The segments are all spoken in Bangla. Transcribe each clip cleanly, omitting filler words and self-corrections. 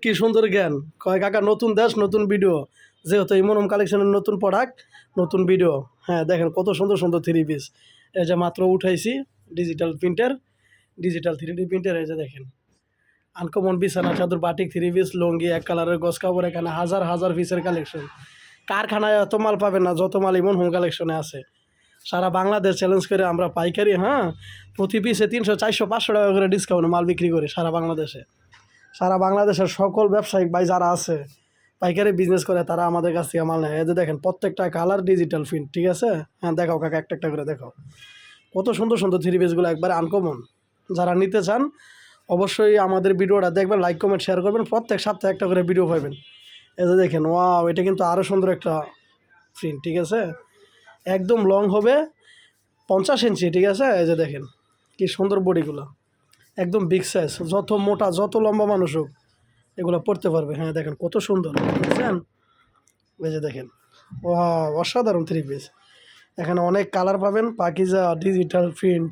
কি সুন্দর জ্ঞান কয় কাকা, নতুন দেশ নতুন ভিডিও, যেহেতু ইমন কালেকশনের নতুন প্রোডাক্ট নতুন ভিডিও। হ্যাঁ দেখেন কত সুন্দর সুন্দর থ্রি পিস, এই যে মাত্র উঠাইছি digital printer, digital 3D printer. এই যে দেখেন আনকমন বিছানা চাদর, বাটিক থ্রি পিস, লুঙ্গি, এক কালারের গস কাপড়, এখানে হাজার হাজার পিসের কালেকশন। কারখানায় এত মাল পাবেন না যত মাল ইমন হোম কালেকশনে আছে। সারা বাংলাদেশ চ্যালেঞ্জ করে আমরা পাইকারি, হ্যাঁ, প্রতি পিসে 300, 400, 500 টাকা করে ডিসকাউন্টে মাল বিক্রি করি সারা বাংলাদেশে। সারা বাংলাদেশের সকল ব্যবসায়িক ভাই যারা আছে পাইকারি বিজনেস করে তারা আমাদের কাছ থেকে মাল নেয়। এই যে দেখেন প্রত্যেকটা কালার ডিজিটাল প্রিন্ট, ঠিক আছে। হ্যাঁ দেখাও কাকা, একটা একটা করে দেখাও। কত সুন্দর সুন্দর থ্রি পিসগুলো একবারে আনকমন। যারা নিতে চান অবশ্যই আমাদের ভিডিওটা দেখবেন, লাইক কমেন্ট শেয়ার করবেন, প্রত্যেক সপ্তাহে একটা করে ভিডিও পাবেন। এই যে দেখেন, ওয়াও, এটা কিন্তু আরও সুন্দর একটা প্রিন্ট, ঠিক আছে। একদম লং হবে 50 ইঞ্চি, ঠিক আছে। এই যে দেখেন কি সুন্দর বডিগুলো, একদম বিগ সাইজ, যত মোটা যত লম্বা মানুষ হোক এগুলো পড়তে পারবে। হ্যাঁ দেখেন কত সুন্দর, বুঝছেন। এই যে দেখেন, ও অসাধারণ থ্রি পিস। এখানে অনেক কালার পাবেন, পাকিজা, ডিজিটাল প্রিন্ট,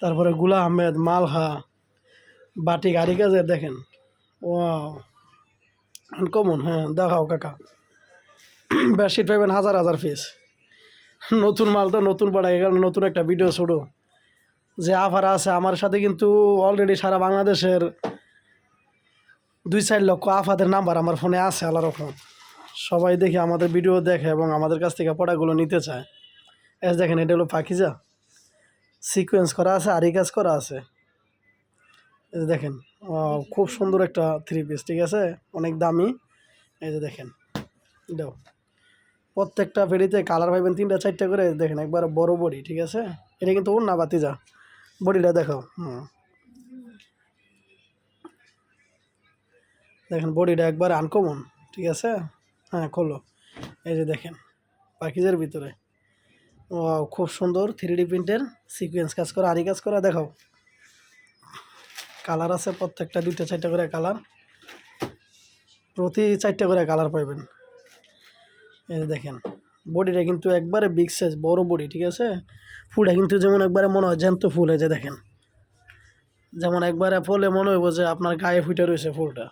তারপরে গুলা আহমেদ, মালহা, বাটিক, আরি কাজের। দেখেন ও আনকমন। হ্যাঁ দেখাও কাকা। বেডশিট পাবেন হাজার হাজার পিস। নতুন মাল তো নতুন পড়া, এখানে নতুন একটা ভিডিও ছোটো যে আফারা আছে আমার সাথে, কিন্তু অলরেডি সারা বাংলাদেশের 2-4 লক্ষ আফাদের নাম্বার আমার ফোনে আছে। আল্লাহ রকম সবাই দেখে আমাদের ভিডিও দেখে এবং আমাদের কাছ থেকে প্রোডাক্টগুলো নিতে চায়। এস দেখেন, এটা হলো পাকিজা, সিকোয়েন্স করা আছে, আরি কাজ করা আছে। এই যে দেখেন, খুব সুন্দর একটা থ্রি পিস, ঠিক আছে, অনেক দামি। এই যে দেখেন, দাও প্রত্যেকটা পেড়িতে কালার পাইবেন 3টা 4টা করে। দেখেন একবার বড় বডি, ঠিক আছে। এটা কিন্তু ওর না বাতিজা, বডিটা দেখাও। দেখেন বডিটা একবার আনকমন, ঠিক আছে। হ্যাঁ খোলো। এই যে দেখেন পাকিজের ভিতরে, ও খুব সুন্দর 3D প্রিন্টের সিকোয়েন্স কাজ করা, আরি কাজ করা। দেখাও কালার আছে প্রত্যেকটা 2টা 4টা করে কালার, প্রতি 4টা করে কালার পাইবেন। এই যে দেখেন বডিটা কিন্তু একবারে বিগ সাইজ, বড় বডি, ঠিক আছে। ফুলটা কিন্তু যেমন একবারে মনে হয় জ্যান্ত ফুল। এই যে দেখেন, যেমন একবারে ফুলে মনে হইব যে আপনার গায়ে ফুটে রয়েছে ফুলটা।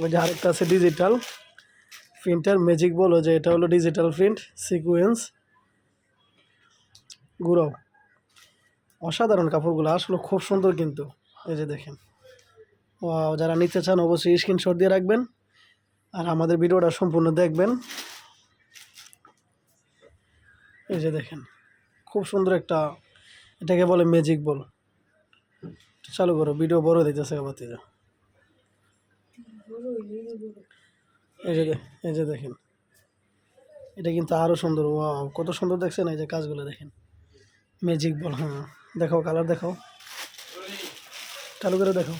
ওই যে আরেকটা আছে ডিজিটাল প্রিন্টার, ম্যাজিক বলো যে এটা হলো ডিজিটাল প্রিন্ট সিকোয়েন্স গুঁড়ো। অসাধারণ কাপড়গুলো আসলে খুব সুন্দর কিন্তু। এই যে দেখেন, ও যারা নিতে চান অবশ্যই স্ক্রিনশট দিয়ে রাখবেন আর আমাদের ভিডিওটা সম্পূর্ণ দেখবেন। এই যে দেখেন খুব সুন্দর একটা, এটাকে বলে ম্যাজিক বল। চালু করো, ভিডিও বড় দিতেছে আবার। এই যে দেখেন, এটা কিন্তু আরও সুন্দর। ওয়াও কত সুন্দর দেখছেন। এই যে কাজগুলো দেখেন, ম্যাজিক বল। হ্যাঁ দেখাও কালার, দেখাও, চালু করে দেখাও।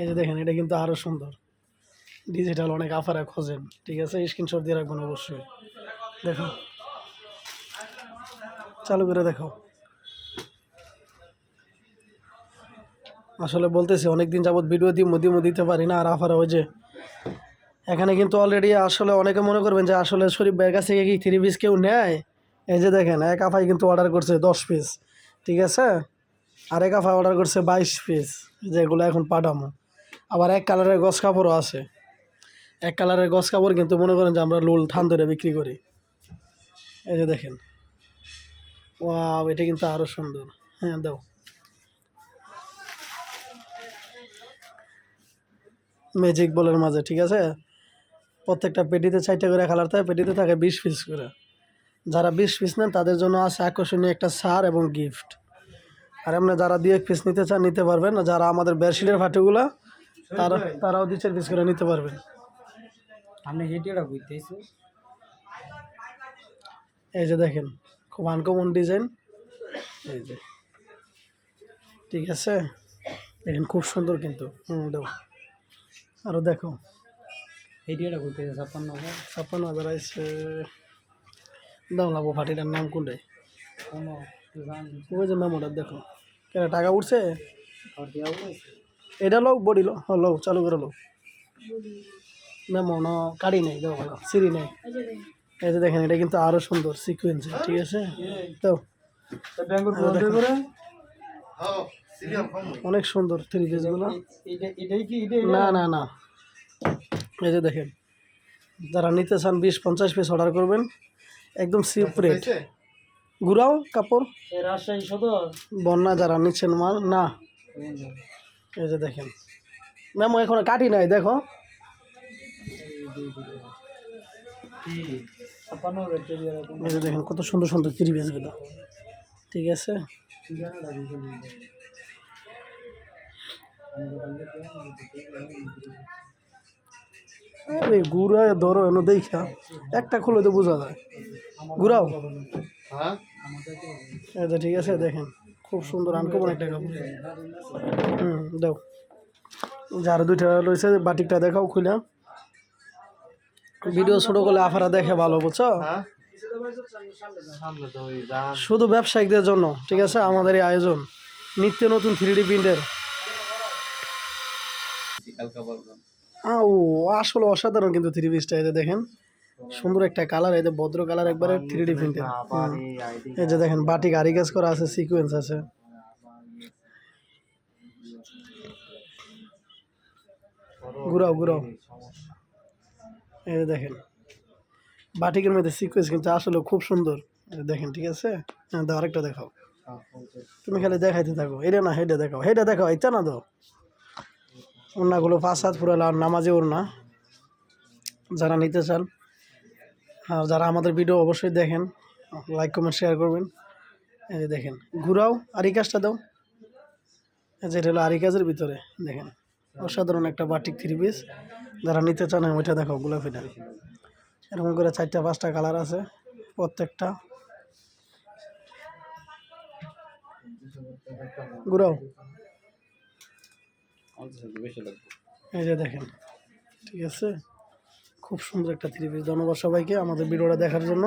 এই যে দেখেন, এটা কিন্তু আরও সুন্দর ডিজিটাল। অনেক আফারে খোঁজেন, ঠিক আছে, স্ক্রিনশট দিয়ে রাখবেন অবশ্যই। দেখো, চালু করে দেখাও। আসলে বলতেছি অনেক দিন যাবত ভিডিও দিতে পারি না। আর আফারে ওই যে এখানে কিন্তু অলরেডি আসলে অনেকে মনে করবেন যে আসলে শরীফ ভাইয়ের কাছ থেকে কি থ্রি পিস কেউ নেয়। এই যে দেখেন এক আফাই কিন্তু অর্ডার করছে 10 পিস, ঠিক আছে। আর এক আফাই অর্ডার করছে 22 পিস, যেগুলো এখন পাঠামো। আবার এক কালারের গস কাপড়ও আছে। এক কালারের গস কাপড় কিন্তু মনে করেন যে আমরা লোল থান ধরে বিক্রি করি। এই যে দেখেন, ওয়াও এটা কিন্তু আরও সুন্দর। হ্যাঁ দাও, ম্যাজিক বলের মাঝে, ঠিক আছে। প্রত্যেকটা পেটিতে 4টা করে কালার থাকে, পেটিতে থাকে 20 পিস করে। যারা 20 পিস নেন তাদের জন্য আছে আকর্ষণীয় একটা ছাড় এবং গিফট। আর এমনি যারা 2-1 পিস নিতে চান নিতে পারবেন। যারা আমাদের বেডশিটের ফাটিগুলো তারাও 2-4 পিস করে নিতে পারবেন। আপনি হেঁটেটা বুঝতেছি। এই যে দেখেন খুব আনকমন ডিজাইন। এই যে, ঠিক আছে, দেখেন খুব সুন্দর কিন্তু। দাও আরও দেখো। হেঁটেটা বুঝতেছি 56,000। 56,000 আছে। দাও লাভ ফাটিটার নাম কোনটাই, কোনো ওই যে নাম ওটা দেখো। কেন টাকা উঠছে? দেওয়া হয়েছে। এটা লোক বডি লো, লো চালু করে লো। মেমো না কাড়ি নেই, দাও ভালো সিঁড়ি নেই। এই যে দেখেন এটা কিন্তু আরো সুন্দর সিকোয়েন্স, ঠিক আছে। তো অনেক সুন্দর থ্রি পিস গুলো। এটাই কি না না না, এই যে দেখেন যারা নিতে চান 20-50 পিস অর্ডার করবেন, একদম সিপ্রেট। ঘুরাও কাপড় রাজশাহী সদর বন্যা যারা নিচ্ছেন মাল না। এই যে দেখেন ম্যাম এখন কাটি নাই, দেখো 56,000 এই যে দেখেন কত সুন্দর সুন্দর থ্রি পিস গুলো, ঠিক আছে। আরে ঘুরায় ধরো এনে দেখা, একটা খুলে তো বোঝা যায়। ঘুরাও, এই যে ঠিক আছে দেখেন খুব সুন্দর আনকমন একটা কাপড়। দাও যার দুইটা রয়েছে বাটিকটা দেখাও খুলে। ভিডিও ছোট করলে আফারা দেখে ভালো, বুঝছো। শুধু ব্যবসায়িকদের জন্য, ঠিক আছে, আমাদের এই আয়োজন নিত্য নতুন 3D প্রিন্টের। ও আসলে অসাধারণ কিন্তু থ্রি পিসটা। এই যে দেখেন সুন্দর একটা কালার, এই যে ভদ্র কালার একবারে 3D প্রিন্টের। এই যে দেখেন বাটিক আরি কাজ করা আছে, সিকোয়েন্স আছে। ঘুরাও ঘুরাও, এই যে দেখেন বাটিকের মধ্যে সিকোয়েন্স কিন্তু আসলে খুব সুন্দর। এই যে দেখেন, ঠিক আছে। হ্যাঁ দাও আরেকটা দেখাও, তুমি খালি দেখাইতে থাকো। এটা না হেডে দেখাও, হেডে দেখাও, এটা না দাও। ওড়নাগুলো 5 হাত পুরো নামাজে ওড়না, যারা নিতে চান। আর যারা আমাদের ভিডিও অবশ্যই দেখেন, লাইক কমেন্ট শেয়ার করবেন। এই যে দেখেন ঘুরাও আরি কাজটা দাও, এই যে এটা হলো আরি কাজের ভিতরে দেখেন অসাধারণ একটা বাটিক থ্রি পিস। যারা নিতে চান ওইটা দেখাও, গোলাপিটা। এরকম করে 4টা-5টা কালার আছে প্রত্যেকটা। ঘুরাও, এই যে দেখেন, ঠিক আছে। খুব সুন্দর একটা থ্রি পিস। ধন্যবাদ সবাইকে আমাদের ভিডিওটা দেখার জন্য।